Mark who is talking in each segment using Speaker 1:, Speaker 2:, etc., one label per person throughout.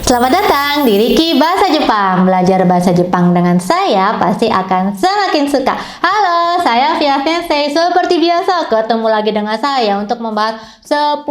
Speaker 1: Selamat datang di Riki Bahasa Jepang. Belajar bahasa Jepang dengan saya pasti akan semakin suka. Halo, saya Via Sensei. Seperti biasa, ketemu lagi dengan saya untuk membahas 10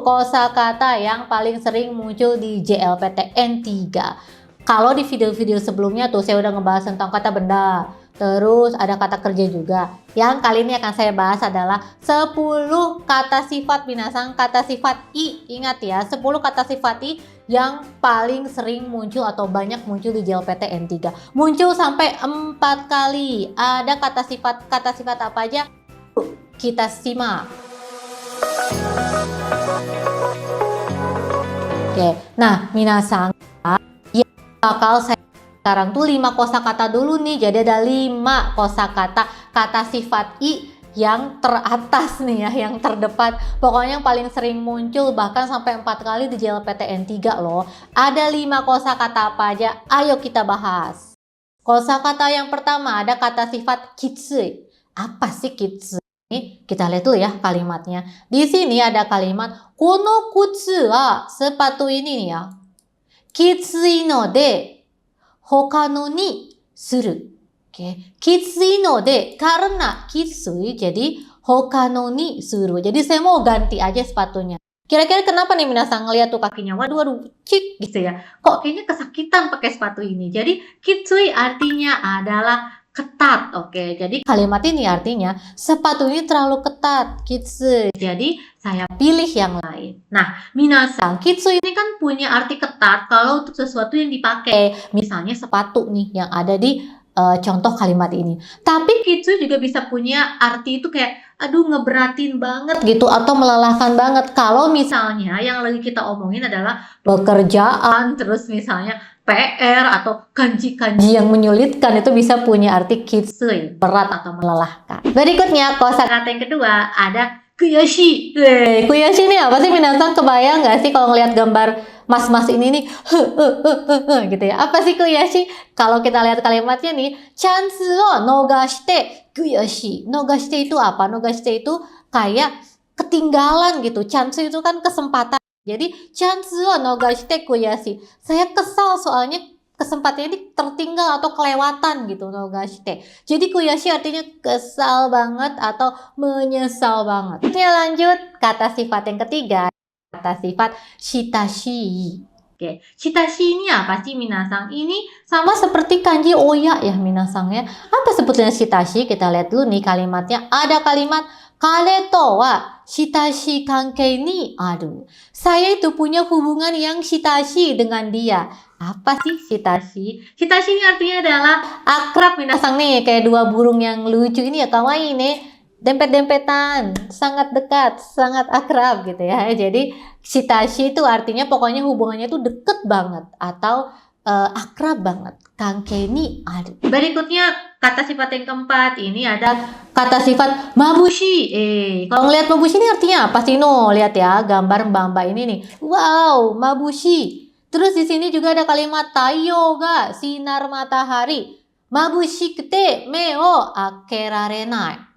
Speaker 1: kosakata yang paling sering muncul di JLPTN 3. Kalau di video-video sebelumnya tuh saya udah ngebahas tentang kata benda. Terus ada kata kerja juga. Yang kali ini akan saya bahas adalah 10 kata sifat binasang, kata sifat i. Ingat ya, 10 kata sifat i yang paling sering muncul atau banyak muncul di JLPTN 3. Muncul sampai 4 kali. Ada kata sifat apa aja? Kita simak. Oke, nah minasang yang bakal saya sekarang tuh 5 kosakata dulu nih. Jadi ada 5 kosakata kata sifat i yang teratas nih ya, yang terdepan. Pokoknya yang paling sering muncul bahkan sampai 4 kali di JLPTN 3 loh. Ada 5 kosakata apa aja? Ayo kita bahas. Kosakata yang pertama ada kata sifat kitsui. Apa sih kitsui? Kita lihat dulu ya kalimatnya. Di sini ada kalimat kono kutsu wa, sepatu ini nih ya. Kitsui no de hokano ni suru. Oke, kitsui no de karena kitsui jadi hokano ni suru. Jadi saya mau ganti aja sepatunya. Kira-kira kenapa nih minasang ngeliat tuh kakinya? Waduh, cik gitu ya. Kok kayaknya kesakitan pakai sepatu ini. Jadi kitsui artinya adalah ketat. Oke, jadi kalimat ini artinya sepatu ini terlalu ketat, kitsui. Jadi saya pilih yang lain. Nah, minasang, kitsui ini kan punya arti ketat kalau untuk sesuatu yang dipakai. Misalnya sepatu nih yang ada di contoh kalimat ini. Tapi kitsui juga bisa punya arti itu kayak aduh ngeberatin banget gitu atau melelahkan banget. Kalau misalnya yang lagi kita omongin adalah pekerjaan, terus misalnya PR atau kanji-kanji yang menyulitkan, itu bisa punya arti kitsui, berat atau melelahkan. Berikutnya kosakata yang kedua ada kuyashi. Kuyashi ini apa sih minasang? Kebayang nggak sih kalau ngelihat gambar mas-mas ini nih gitu ya? Apa sih kuyashi? Kalau kita lihat kalimatnya nih, chance wo nogashite kuyashi. Nogashite itu apa? Nogashite itu kayak ketinggalan gitu. Chance itu kan kesempatan. Jadi chance wo nogashite kuyashi. Saya kesal soalnya kesempatan ini tertinggal atau kelewatan gitu, nogashite. Jadi kuyashi artinya kesal banget atau menyesal banget. Oke, lanjut kata sifat yang ketiga. Kata sifat shitashi. Oke, shitashi ini apa sih minasang? Ini sama seperti kanji oya ya minasang ya. Apa sebetulnya shitashi? Kita lihat dulu nih kalimatnya. Ada kalimat kare to wa shitashi kankei ni aru. Saya itu punya hubungan yang shitashi dengan dia. Apa sih shitashi? Shitashi ini artinya adalah akrab minasang nih. Kayak dua burung yang lucu ini ya, kawaii nih. Dempet-dempetan, sangat dekat, sangat akrab gitu ya. Jadi shitashi itu artinya pokoknya hubungannya itu deket banget atau akrab banget. Kankei ni aru. Berikutnya kata sifat yang keempat ini ada kata sifat mabushi. Kalau ngelihat mabushi ini artinya apa sih? No, lihat ya gambar mbak-mbak ini nih. Wow, mabushi. Terus di sini juga ada kalimat taiyo ga, sinar matahari. Mabushikute me o akerarenai.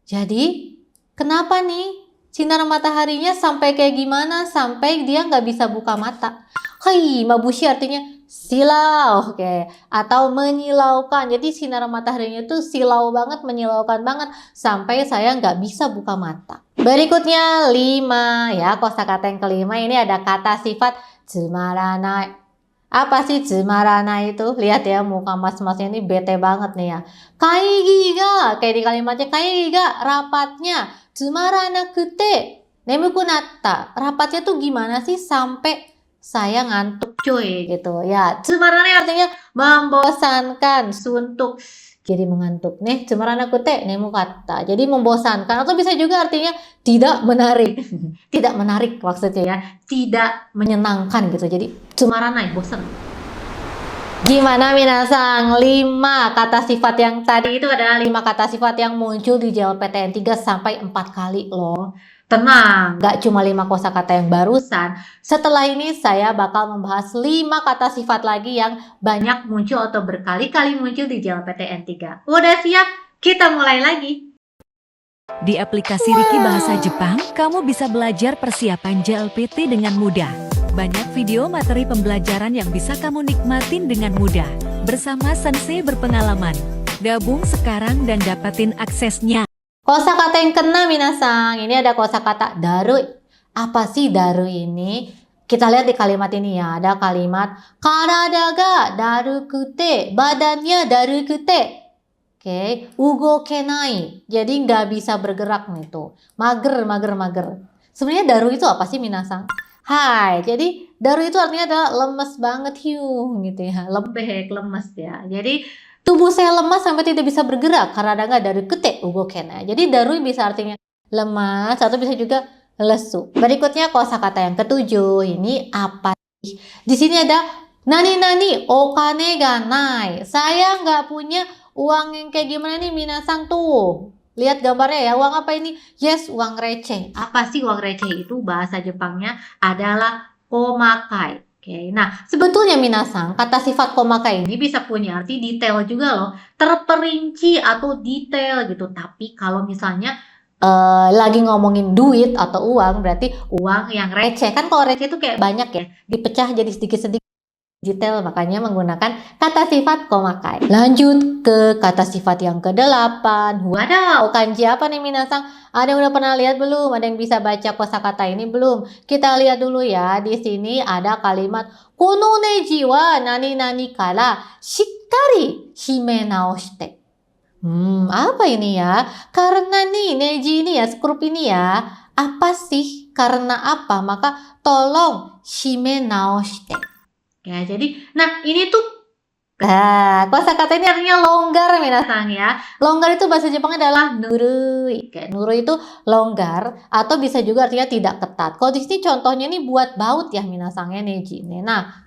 Speaker 1: Jadi, kenapa nih sinar mataharinya sampai kayak gimana? Sampai dia nggak bisa buka mata. Hai, mabushi artinya silau, oke, atau menyilaukan. Jadi sinar mataharinya itu silau banget, menyilaukan banget, sampai saya nggak bisa buka mata. Berikutnya 5 ya, kosakata yang kelima ini ada kata sifat tsumaranai. Apa sih tsumaranai itu? Lihat ya muka mas-masnya ini bete banget nih ya. Kaigi ga, kayak di kalimatnya kaigi ga, rapatnya. Tsumaranakute nemuku natta. Rapatnya tuh gimana sih sampai saya ngantuk cuy gitu ya. Tsumaranai artinya membosankan, suntuk. Jadi mengantuk. Nih, tsumaranakute nemu kata. Jadi membosankan atau bisa juga artinya tidak menarik. Tidak menarik maksudnya ya. Tidak menyenangkan gitu. Jadi tsumaranai, bosan. Gimana minasang? 5 kata sifat yang tadi itu adalah 5 kata sifat yang muncul di JLPTN 3 sampai 4 kali loh. Tenang, gak cuma 5 kosakata yang barusan. Setelah ini saya bakal membahas 5 kata sifat lagi yang banyak muncul atau berkali-kali muncul di JLPTN 3. Udah siap? Kita mulai lagi.
Speaker 2: Di aplikasi Riki Bahasa Jepang, kamu bisa belajar persiapan JLPT dengan mudah. Banyak video materi pembelajaran yang bisa kamu nikmatin dengan mudah. Bersama sensei berpengalaman. Gabung sekarang dan dapatin aksesnya.
Speaker 1: Kosakata yang kena minasang, ini ada kosakata daru. Apa sih daru ini? Kita lihat di kalimat ini ya, ada kalimat karada ga darukute, badannya darukute. Oke, ugokenai. Jadi nggak bisa bergerak nih tuh. Mager. Sebenarnya daru itu apa sih minasang? Hai, jadi daru itu artinya adalah lemes banget hiu gitu ya, lembek, lemes ya. Jadi tubuh saya lemas sampai tidak bisa bergerak karena ada nggak daru kete ugokenai. Jadi daru bisa artinya lemas atau bisa juga lesu. Berikutnya kosakata yang ketujuh, ini apa sih? Di sini ada nani okane ga nai. Saya nggak punya uang yang kayak gimana nih minasang tuh. Lihat gambarnya ya, uang apa ini? Yes, uang receh. Apa sih uang receh itu? Bahasa Jepangnya adalah komakai. Oke, nah sebetulnya minasang, kata sifat komakai ini bisa punya arti detail juga loh. Terperinci atau detail gitu. Tapi kalau misalnya lagi ngomongin duit atau uang, berarti uang yang receh. Kan kalau receh itu kayak banyak ya, dipecah jadi sedikit-sedikit detail, makanya menggunakan kata sifat komakai. Lanjut ke kata sifat yang ke-8. Wadaw, kanji apa nih minasang? Ada yang udah pernah lihat belum? Ada yang bisa baca kosakata ini belum? Kita lihat dulu ya. Di sini ada kalimat kono neji wa nani kara shikkari hime naoshite. Apa ini ya? Karena nih neji ini ya, skrup ini ya. Apa sih? Karena apa? Maka tolong hime naoshite. Ya, jadi, nah ini tuh kosakata ini artinya longgar minasang ya. Longgar itu bahasa Jepangnya adalah nurui. Kayak nurui itu longgar atau bisa juga artinya tidak ketat. Kalau di sini contohnya ini buat baut ya minasangnya neji. Nah,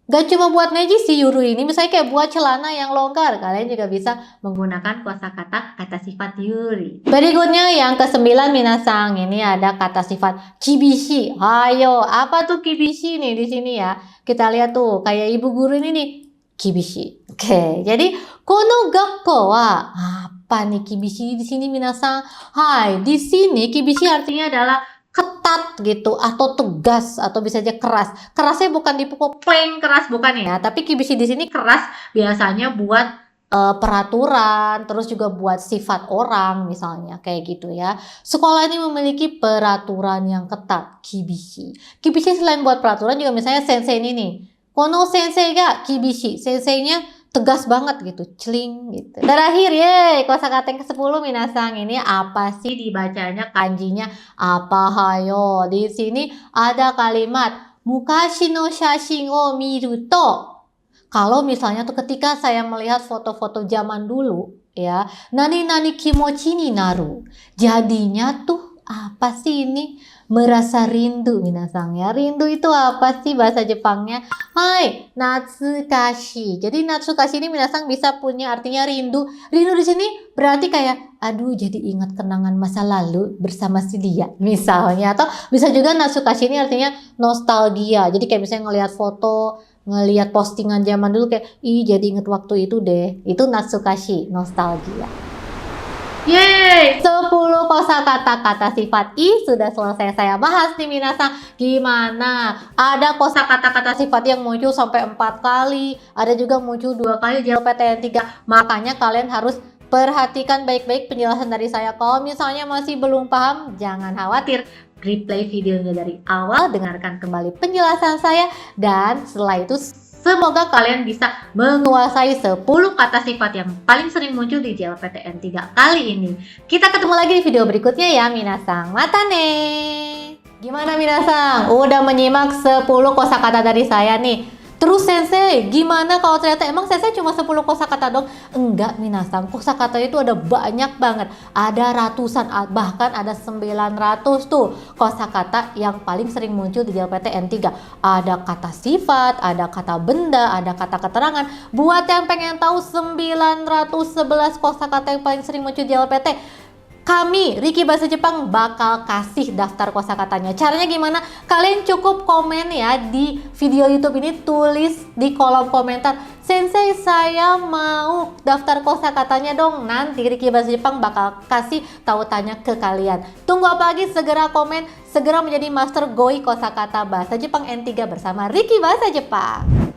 Speaker 1: gak cuma buat neji sih yuru ini, misalnya kayak buat celana yang longgar, kalian juga bisa menggunakan kosakata kata sifat yuri. Berikutnya yang ke-9 minasang, ini ada kata sifat kibishi. Ayo, apa tuh kibishi nih di sini ya? Kita lihat tuh, kayak ibu guru ini nih, kibishi. Oke, jadi kono gakko wa apa nih kibishi di sini minasang? Hai, di sini kibishi artinya adalah ketat gitu atau tegas atau bisa aja keras. Kerasnya bukan dipukul pleng keras bukan ya, tapi kibishi di sini keras biasanya buat peraturan, terus juga buat sifat orang misalnya kayak gitu ya. Sekolah ini memiliki peraturan yang ketat, kibishi. Kibishi selain buat peraturan juga misalnya sensei ini nih. Kono sensei ga kibishi. Senseinya tegas banget gitu, celing gitu. Terakhir ye, kosakata yang ke-10 minasang, ini apa sih dibacanya kanjinya? Apa hayo? Di sini ada kalimat mukashi no shashin o miru to. Kalau misalnya tuh ketika saya melihat foto-foto zaman dulu ya, nani kimochi ni naru. Jadinya tuh apa sih ini? Merasa rindu minasang ya. Rindu itu apa sih bahasa Jepangnya? Hai, natsukashi. Jadi natsukashi ini minasang bisa punya artinya rindu. Rindu di sini berarti kayak aduh jadi ingat kenangan masa lalu bersama si dia misalnya, atau bisa juga natsukashi ini artinya nostalgia. Jadi kayak misalnya ngelihat foto, ngelihat postingan zaman dulu kayak ih jadi inget waktu itu deh. Itu natsukashi, nostalgia. Yeay, 10 kosakata kata sifat i sudah selesai saya bahas nih minasang. Gimana? Ada kosakata kata sifat yang muncul sampai 4 kali, ada juga muncul 2 kali di LPTN 3. Makanya kalian harus perhatikan baik-baik penjelasan dari saya. Kalau misalnya masih belum paham, jangan khawatir. Replay videonya dari awal, dengarkan kembali penjelasan saya, dan setelah itu semoga kalian bisa menguasai 10 kata sifat yang paling sering muncul di JLPTN 3 kali ini. Kita ketemu lagi di video berikutnya ya minasang. Matane! Gimana minasang? Udah menyimak 10 kosakata dari saya nih. Terus sensei, gimana kalau ternyata emang sensei cuma 10 kosakata dong? Enggak minasang, kosakata itu ada banyak banget. Ada ratusan, bahkan ada 900 tuh kosakata yang paling sering muncul di JLPTN 3. Ada kata sifat, ada kata benda, ada kata keterangan. Buat yang pengen tahu 911 kosakata yang paling sering muncul di JLPT, kami, Riki Bahasa Jepang, bakal kasih daftar kosakatanya. Caranya gimana? Kalian cukup komen ya di video YouTube ini, tulis di kolom komentar, Sensei saya mau daftar kosakatanya dong. Nanti Riki Bahasa Jepang bakal kasih tautannya ke kalian. Tunggu apa lagi? Segera komen, segera menjadi master GOI kosakata Bahasa Jepang N3 bersama Riki Bahasa Jepang.